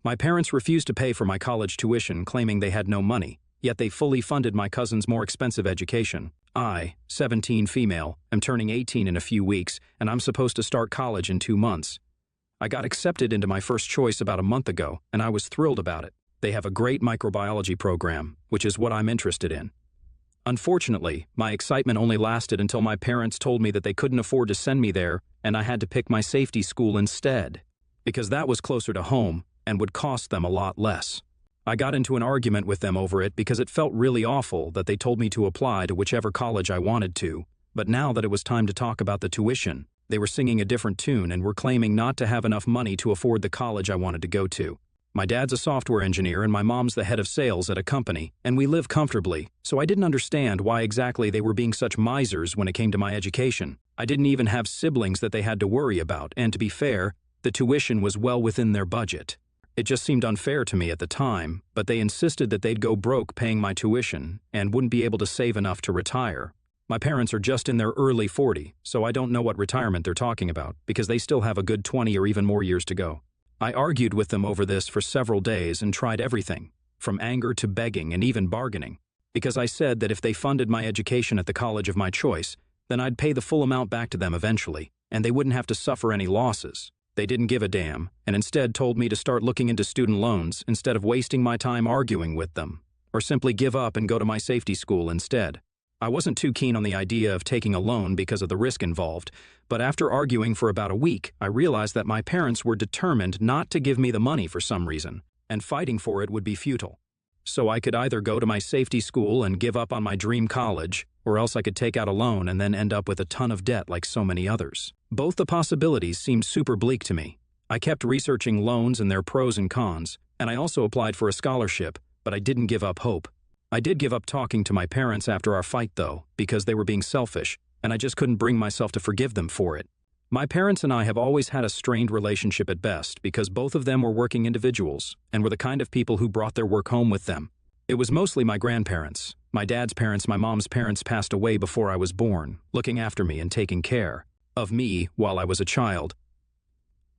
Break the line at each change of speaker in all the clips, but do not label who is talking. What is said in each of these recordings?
My parents refused to pay for my college tuition, claiming they had no money, yet they fully funded my cousin's more expensive education. I, 17 female, am turning 18 in a few weeks, and I'm supposed to start college in 2 months. I got accepted into my first choice about a month ago, and I was thrilled about it. They have a great microbiology program, which is what I'm interested in. Unfortunately, my excitement only lasted until my parents told me that they couldn't afford to send me there, and I had to pick my safety school instead, because that was closer to home and would cost them a lot less. I got into an argument with them over it because it felt really awful that they told me to apply to whichever college I wanted to, but now that it was time to talk about the tuition, they were singing a different tune and were claiming not to have enough money to afford the college I wanted to go to. My dad's a software engineer and my mom's the head of sales at a company, and we live comfortably, so I didn't understand why exactly they were being such misers when it came to my education. I didn't even have siblings that they had to worry about, and to be fair, the tuition was well within their budget. It just seemed unfair to me at the time, but they insisted that they'd go broke paying my tuition and wouldn't be able to save enough to retire. My parents are just in their early 40s, so I don't know what retirement they're talking about because they still have a good 20 or even more years to go. I argued with them over this for several days and tried everything, from anger to begging and even bargaining, because I said that if they funded my education at the college of my choice, then I'd pay the full amount back to them eventually, and they wouldn't have to suffer any losses. They didn't give a damn, and instead told me to start looking into student loans instead of wasting my time arguing with them, or simply give up and go to my safety school instead. I wasn't too keen on the idea of taking a loan because of the risk involved, but after arguing for about a week, I realized that my parents were determined not to give me the money for some reason, and fighting for it would be futile. So I could either go to my safety school and give up on my dream college, or else I could take out a loan and then end up with a ton of debt like so many others. Both the possibilities seemed super bleak to me. I kept researching loans and their pros and cons, and I also applied for a scholarship, but I didn't give up hope. I did give up talking to my parents after our fight though, because they were being selfish, and I just couldn't bring myself to forgive them for it. My parents and I have always had a strained relationship at best because both of them were working individuals and were the kind of people who brought their work home with them. It was mostly my grandparents. My dad's parents, my mom's parents passed away before I was born, looking after me and taking care of me while I was a child.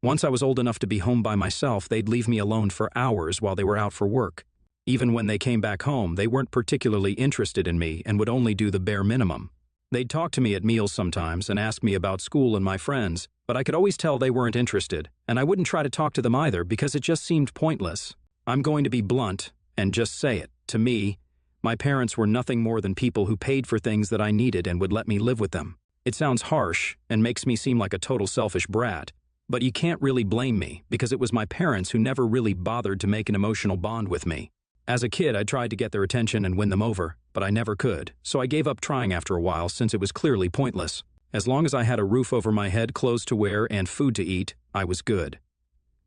Once I was old enough to be home by myself, they'd leave me alone for hours while they were out for work. Even when they came back home, they weren't particularly interested in me and would only do the bare minimum. They'd talk to me at meals sometimes and ask me about school and my friends, but I could always tell they weren't interested, and I wouldn't try to talk to them either because it just seemed pointless. I'm going to be blunt and just say it. To me, my parents were nothing more than people who paid for things that I needed and would let me live with them. It sounds harsh and makes me seem like a total selfish brat, but you can't really blame me because it was my parents who never really bothered to make an emotional bond with me. As a kid, I tried to get their attention and win them over, but I never could, so I gave up trying after a while since it was clearly pointless. As long as I had a roof over my head, clothes to wear, and food to eat, I was good.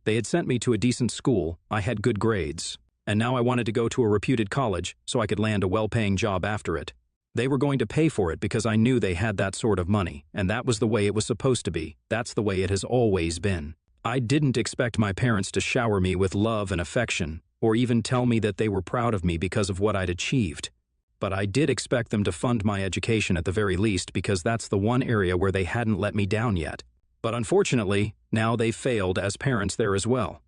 They had sent me to a decent school, I had good grades, and now I wanted to go to a reputed college so I could land a well-paying job after it. They were going to pay for it because I knew they had that sort of money, and that was the way it was supposed to be. That's the way it has always been. I didn't expect my parents to shower me with love and affection, or even tell me that they were proud of me because of what I'd achieved. But I did expect them to fund my education at the very least because that's the one area where they hadn't let me down yet. But unfortunately, now they've failed as parents there as well.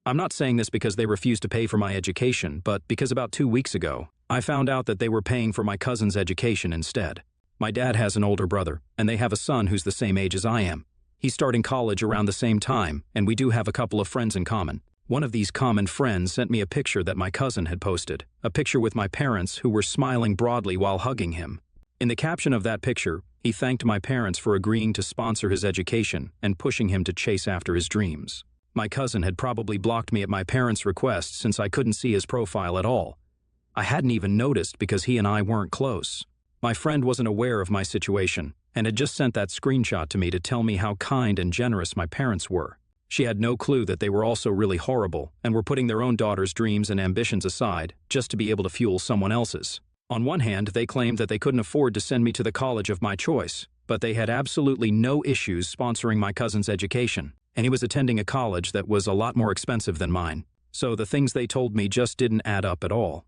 I'm not saying this because they refused to pay for my education, but because about 2 weeks ago, I found out that they were paying for my cousin's education instead. My dad has an older brother, and they have a son who's the same age as I am. He's starting college around the same time, and we do have a couple of friends in common. One of these common friends sent me a picture that my cousin had posted, a picture with my parents who were smiling broadly while hugging him. In the caption of that picture, he thanked my parents for agreeing to sponsor his education and pushing him to chase after his dreams. My cousin had probably blocked me at my parents' request since I couldn't see his profile at all. I hadn't even noticed because he and I weren't close. My friend wasn't aware of my situation and had just sent that screenshot to me to tell me how kind and generous my parents were. She had no clue that they were also really horrible and were putting their own daughter's dreams and ambitions aside just to be able to fuel someone else's. On one hand, they claimed that they couldn't afford to send me to the college of my choice, but they had absolutely no issues sponsoring my cousin's education, and he was attending a college that was a lot more expensive than mine. So the things they told me just didn't add up at all.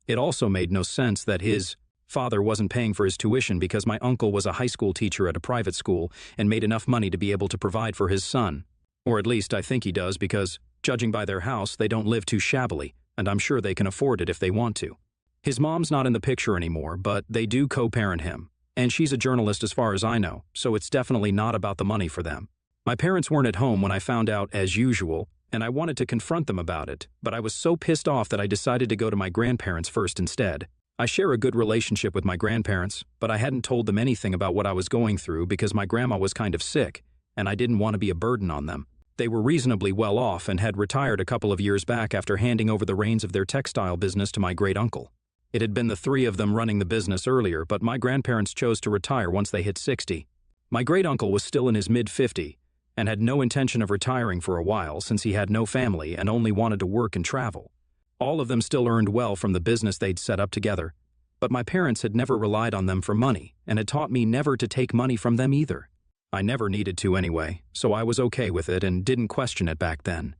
It also made no sense that his father wasn't paying for his tuition because my uncle was a high school teacher at a private school and made enough money to be able to provide for his son. Or at least I think he does because, Judging by their house, they don't live too shabbily, and I'm sure they can afford it if they want to. His mom's not in the picture anymore, but they do co-parent him. And she's a journalist as far as I know, so it's definitely not about the money for them. My parents weren't at home when I found out as usual, and I wanted to confront them about it, but I was so pissed off that I decided to go to my grandparents first instead. I share a good relationship with my grandparents, but I hadn't told them anything about what I was going through because my grandma was kind of sick, and I didn't want to be a burden on them. They were reasonably well off and had retired a couple of years back after handing over the reins of their textile business to my great-uncle. It had been the three of them running the business earlier, but my grandparents chose to retire once they hit 60. My great-uncle was still in his mid-50 and had no intention of retiring for a while since he had no family and only wanted to work and travel. All of them still earned well from the business they'd set up together, but my parents had never relied on them for money and had taught me never to take money from them either. I never needed to anyway, so I was okay with it and didn't question it back then.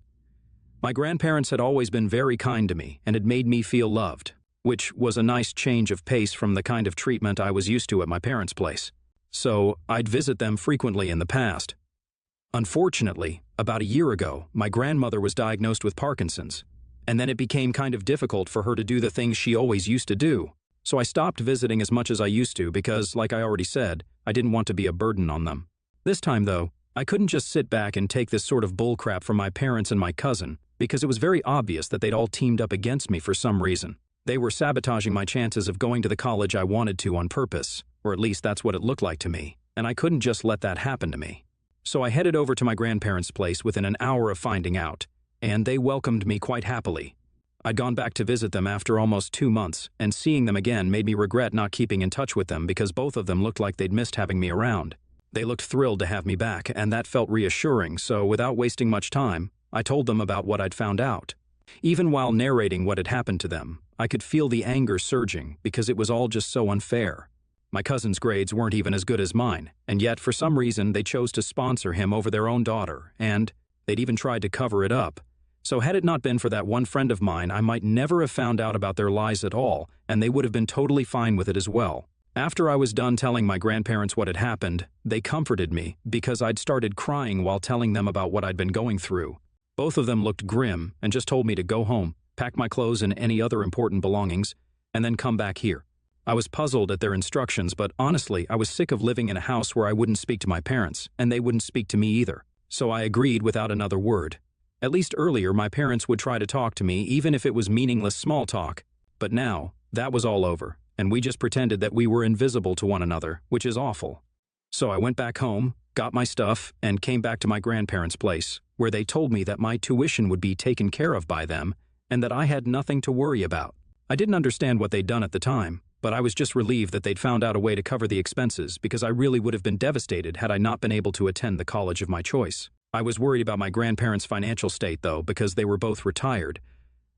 My grandparents had always been very kind to me and had made me feel loved, which was a nice change of pace from the kind of treatment I was used to at my parents' place. So I'd visit them frequently in the past. Unfortunately, about a year ago, my grandmother was diagnosed with Parkinson's, and then it became kind of difficult for her to do the things she always used to do. So I stopped visiting as much as I used to because, like I already said, I didn't want to be a burden on them. This time, though, I couldn't just sit back and take this sort of bullcrap from my parents and my cousin because it was very obvious that they'd all teamed up against me for some reason. They were sabotaging my chances of going to the college I wanted to on purpose, or at least that's what it looked like to me, and I couldn't just let that happen to me. So I headed over to my grandparents' place within an hour of finding out, and they welcomed me quite happily. I'd gone back to visit them after almost 2 months, and seeing them again made me regret not keeping in touch with them because both of them looked like they'd missed having me around. They looked thrilled to have me back, and that felt reassuring, so without wasting much time, I told them about what I'd found out. Even while narrating what had happened to them, I could feel the anger surging because it was all just so unfair. My cousin's grades weren't even as good as mine, and yet for some reason they chose to sponsor him over their own daughter, and they'd even tried to cover it up. So had it not been for that one friend of mine, I might never have found out about their lies at all, and they would have been totally fine with it as well. After I was done telling my grandparents what had happened, they comforted me because I'd started crying while telling them about what I'd been going through. Both of them looked grim and just told me to go home, pack my clothes and any other important belongings, and then come back here. I was puzzled at their instructions, but honestly, I was sick of living in a house where I wouldn't speak to my parents, and they wouldn't speak to me either. So I agreed without another word. At least earlier, my parents would try to talk to me, even if it was meaningless small talk. But now, that was all over, and we just pretended that we were invisible to one another, which is awful. So I went back home, got my stuff, and came back to my grandparents' place, where they told me that my tuition would be taken care of by them, and that I had nothing to worry about. I didn't understand what they'd done at the time, but I was just relieved that they'd found out a way to cover the expenses because I really would have been devastated had I not been able to attend the college of my choice. I was worried about my grandparents' financial state, though, because they were both retired,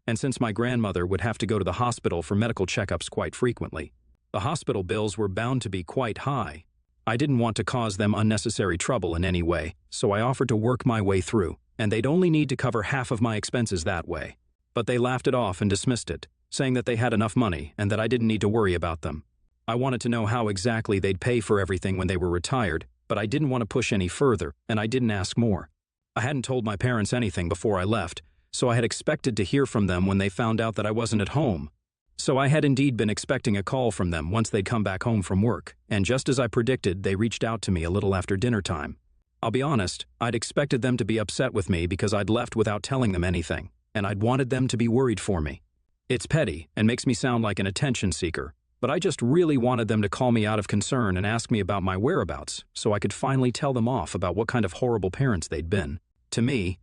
and since my grandmother would have to go to the hospital for medical checkups quite frequently. The hospital bills were bound to be quite high. I didn't want to cause them unnecessary trouble in any way, so I offered to work my way through, and they'd only need to cover half of my expenses that way. But they laughed it off and dismissed it, saying that they had enough money and that I didn't need to worry about them. I wanted to know how exactly they'd pay for everything when they were retired, but I didn't want to push any further, and I didn't ask more. I hadn't told my parents anything before I left, so I had expected to hear from them when they found out that I wasn't at home. So I had indeed been expecting a call from them once they'd come back home from work, and just as I predicted, they reached out to me a little after dinner time. I'll be honest, I'd expected them to be upset with me because I'd left without telling them anything, and I'd wanted them to be worried for me. It's petty and makes me sound like an attention seeker, but I just really wanted them to call me out of concern and ask me about my whereabouts so I could finally tell them off about what kind of horrible parents they'd been to me,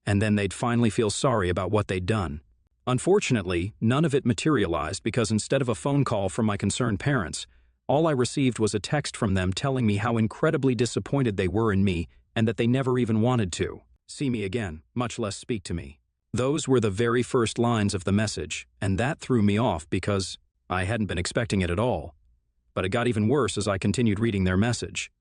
and then they'd finally feel sorry about what they'd done. Unfortunately, none of it materialized because instead of a phone call from my concerned parents, all I received was a text from them telling me how incredibly disappointed they were in me and that they never even wanted to see me again, much less speak to me. Those were the very first lines of the message, and that threw me off because I hadn't been expecting it at all. But it got even worse as I continued reading their message.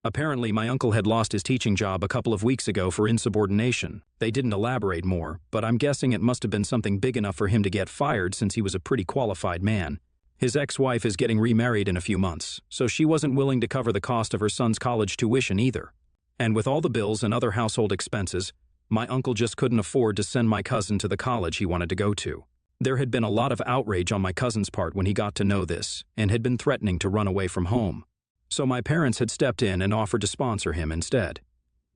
Apparently, my uncle had lost his teaching job a couple of weeks ago for insubordination. They didn't elaborate more, but I'm guessing it must have been something big enough for him to get fired since he was a pretty qualified man. His ex-wife is getting remarried in a few months, so she wasn't willing to cover the cost of her son's college tuition either. And with all the bills and other household expenses, My uncle just couldn't afford to send my cousin to the college he wanted to go to. There had been a lot of outrage on my cousin's part when he got to know this, and had been threatening to run away from home. So my parents had stepped in and offered to sponsor him instead.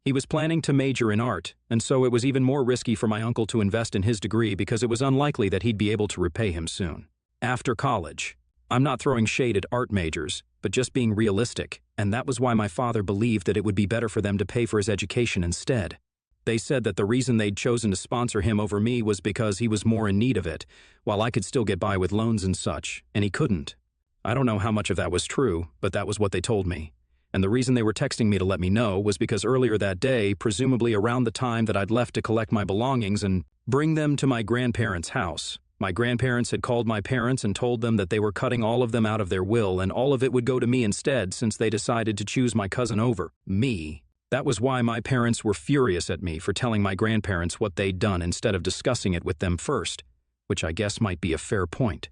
He was planning to major in art, and so it was even more risky for my uncle to invest in his degree because it was unlikely that he'd be able to repay him soon. After college, I'm not throwing shade at art majors, but just being realistic, and that was why my father believed that it would be better for them to pay for his education instead. They said that the reason they'd chosen to sponsor him over me was because he was more in need of it, while I could still get by with loans and such, and he couldn't. I don't know how much of that was true, but that was what they told me. And the reason they were texting me to let me know was because earlier that day, presumably around the time that I'd left to collect my belongings and bring them to my grandparents' house, my grandparents had called my parents and told them that they were cutting all of them out of their will and all of it would go to me instead since they decided to choose my cousin over me. That was why my parents were furious at me for telling my grandparents what they'd done instead of discussing it with them first, which I guess might be a fair point.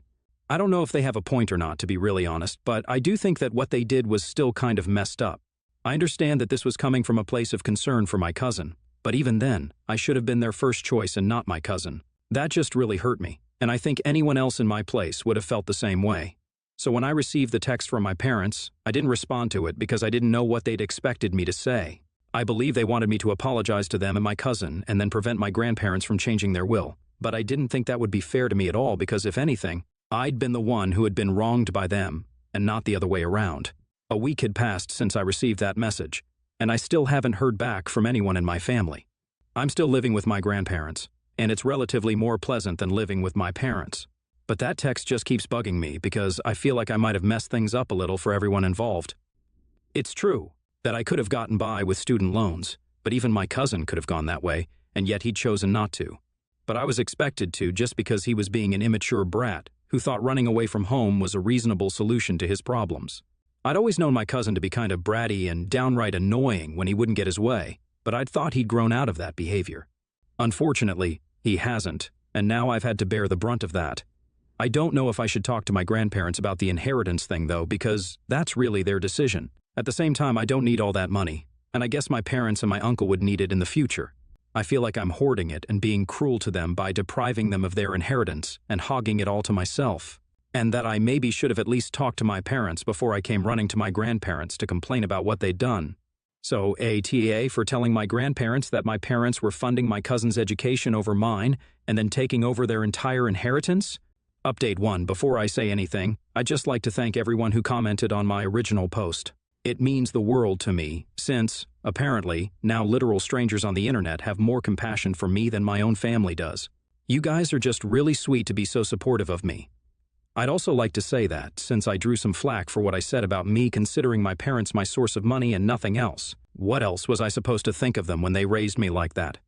I don't know if they have a point or not, to be really honest, but I do think that what they did was still kind of messed up. I understand that this was coming from a place of concern for my cousin, but even then, I should have been their first choice and not my cousin. That just really hurt me, and I think anyone else in my place would have felt the same way. So when I received the text from my parents, I didn't respond to it because I didn't know what they'd expected me to say. I believe they wanted me to apologize to them and my cousin and then prevent my grandparents from changing their will, but I didn't think that would be fair to me at all because if anything, I'd been the one who had been wronged by them and not the other way around. A week had passed since I received that message, and I still haven't heard back from anyone in my family. I'm still living with my grandparents, and it's relatively more pleasant than living with my parents. But that text just keeps bugging me because I feel like I might have messed things up a little for everyone involved. It's true that I could have gotten by with student loans, but even my cousin could have gone that way, and yet he'd chosen not to. But I was expected to just because he was being an immature brat who thought running away from home was a reasonable solution to his problems. I'd always known my cousin to be kind of bratty and downright annoying when he wouldn't get his way, but I'd thought he'd grown out of that behavior. Unfortunately, he hasn't, and now I've had to bear the brunt of that. I don't know if I should talk to my grandparents about the inheritance thing though, because that's really their decision. At the same time, I don't need all that money, and I guess my parents and my uncle would need it in the future. I feel like I'm hoarding it and being cruel to them by depriving them of their inheritance and hogging it all to myself, and that I maybe should have at least talked to my parents before I came running to my grandparents to complain about what they'd done. So ATA for telling my grandparents that my parents were funding my cousin's education over mine and then taking over their entire inheritance? Update 1. Before I say anything, I'd just like to thank everyone who commented on my original post. It means the world to me, since, apparently, now literal strangers on the internet have more compassion for me than my own family does. You guys are just really sweet to be so supportive of me. I'd also like to say that, since I drew some flack for what I said about me considering my parents my source of money and nothing else, what else was I supposed to think of them when they raised me like that?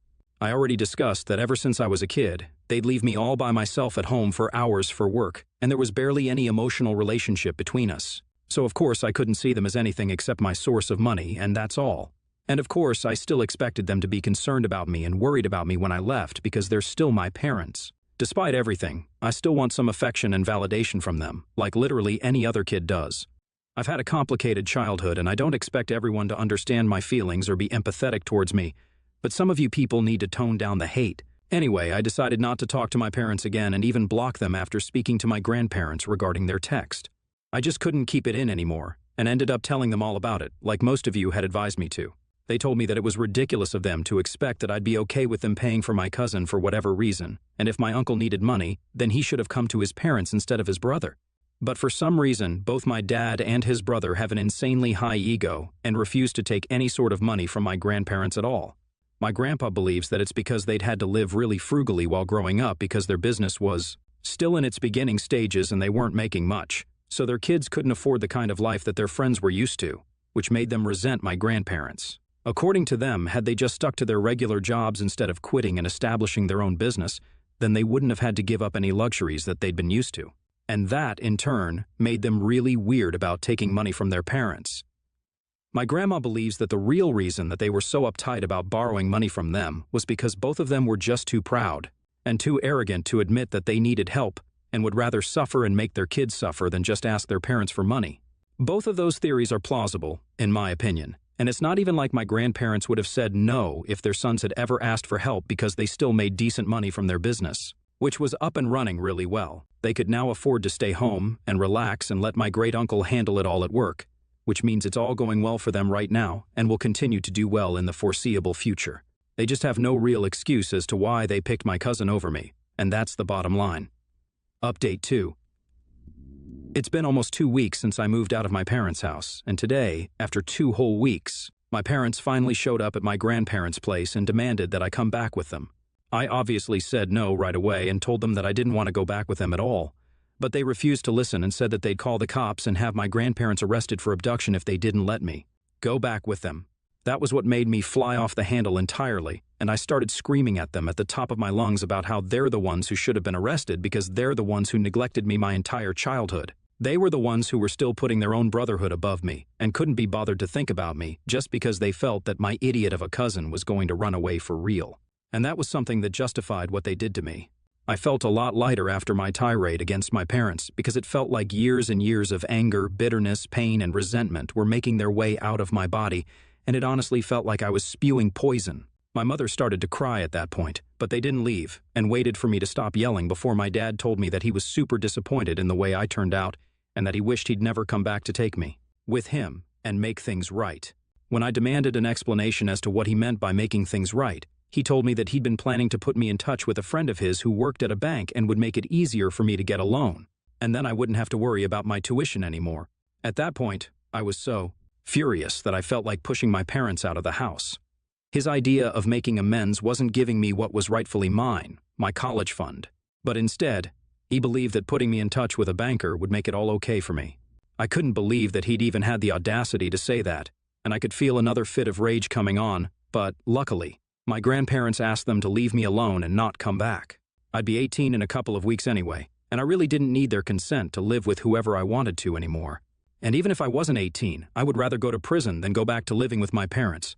I already discussed that ever since I was a kid, they'd leave me all by myself at home for hours for work, and there was barely any emotional relationship between us. So of course I couldn't see them as anything except my source of money, and that's all. And of course I still expected them to be concerned about me and worried about me when I left because they're still my parents. Despite everything, I still want some affection and validation from them, like literally any other kid does. I've had a complicated childhood and I don't expect everyone to understand my feelings or be empathetic towards me, but some of you people need to tone down the hate. Anyway, I decided not to talk to my parents again and even block them after speaking to my grandparents regarding their text. I just couldn't keep it in anymore, and ended up telling them all about it, like most of you had advised me to. They told me that it was ridiculous of them to expect that I'd be okay with them paying for my cousin for whatever reason, and if my uncle needed money, then he should have come to his parents instead of his brother. But for some reason, both my dad and his brother have an insanely high ego and refuse to take any sort of money from my grandparents at all. My grandpa believes that it's because they'd had to live really frugally while growing up because their business was still in its beginning stages and they weren't making much. So their kids couldn't afford the kind of life that their friends were used to, which made them resent my grandparents. According to them, had they just stuck to their regular jobs instead of quitting and establishing their own business, then they wouldn't have had to give up any luxuries that they'd been used to. And that, in turn, made them really weird about taking money from their parents. My grandma believes that the real reason that they were so uptight about borrowing money from them was because both of them were just too proud and too arrogant to admit that they needed help and would rather suffer and make their kids suffer than just ask their parents for money. Both of those theories are plausible, in my opinion, And it's not even like my grandparents would have said no if their sons had ever asked for help because they still made decent money from their business, which was up and running really well. They could now afford to stay home and relax and let my great-uncle handle it all at work, which means it's all going well for them right now and will continue to do well in the foreseeable future. They just have no real excuse as to why they picked my cousin over me, and that's the bottom line. Update 2. It's been almost 2 weeks since I moved out of my parents' house, and today, after 2 whole weeks, my parents finally showed up at my grandparents' place and demanded that I come back with them. I obviously said no right away and told them that I didn't want to go back with them at all, but they refused to listen and said that they'd call the cops and have my grandparents arrested for abduction if they didn't let me go back with them. That was what made me fly off the handle entirely, and I started screaming at them at the top of my lungs about how they're the ones who should have been arrested because they're the ones who neglected me my entire childhood. They were the ones who were still putting their own brotherhood above me and couldn't be bothered to think about me just because they felt that my idiot of a cousin was going to run away for real. And that was something that justified what they did to me. I felt a lot lighter after my tirade against my parents because it felt like years and years of anger, bitterness, pain, and resentment were making their way out of my body, and it honestly felt like I was spewing poison. My mother started to cry at that point, but they didn't leave and waited for me to stop yelling before my dad told me that he was super disappointed in the way I turned out and that he wished he'd never come back to take me with him and make things right. When I demanded an explanation as to what he meant by making things right, he told me that he'd been planning to put me in touch with a friend of his who worked at a bank and would make it easier for me to get a loan, and then I wouldn't have to worry about my tuition anymore. At that point, I was so furious that I felt like pushing my parents out of the house. His idea of making amends wasn't giving me what was rightfully mine, my college fund, but instead, he believed that putting me in touch with a banker would make it all okay for me. I couldn't believe that he'd even had the audacity to say that, and I could feel another fit of rage coming on, but luckily, my grandparents asked them to leave me alone and not come back. I'd be 18 in a couple of weeks anyway, and I really didn't need their consent to live with whoever I wanted to anymore. And even if I wasn't 18, I would rather go to prison than go back to living with my parents.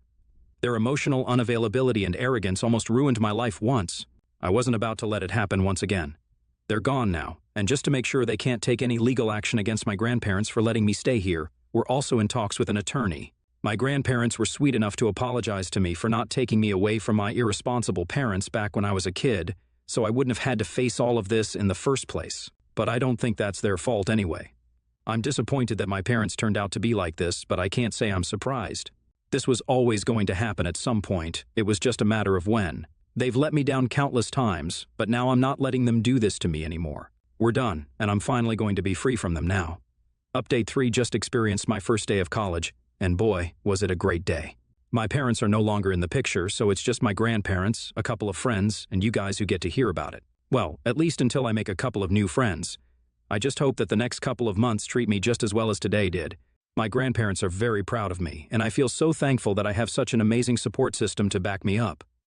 Their emotional unavailability and arrogance almost ruined my life once. I wasn't about to let it happen once again. They're gone now, and just to make sure they can't take any legal action against my grandparents for letting me stay here, we're also in talks with an attorney. My grandparents were sweet enough to apologize to me for not taking me away from my irresponsible parents back when I was a kid, so I wouldn't have had to face all of this in the first place. But I don't think that's their fault anyway. I'm disappointed that my parents turned out to be like this, but I can't say I'm surprised. This was always going to happen at some point. It was just a matter of when. They've let me down countless times, but now I'm not letting them do this to me anymore. We're done, and I'm finally going to be free from them now. Update 3 just experienced my first day of college, and boy, was it a great day. My parents are no longer in the picture, so it's just my grandparents, a couple of friends, and you guys who get to hear about it. Well, at least until I make a couple of new friends. I just hope that the next couple of months treat me just as well as today did. My grandparents are very proud of me, and I feel so thankful that I have such an amazing support system to back me up.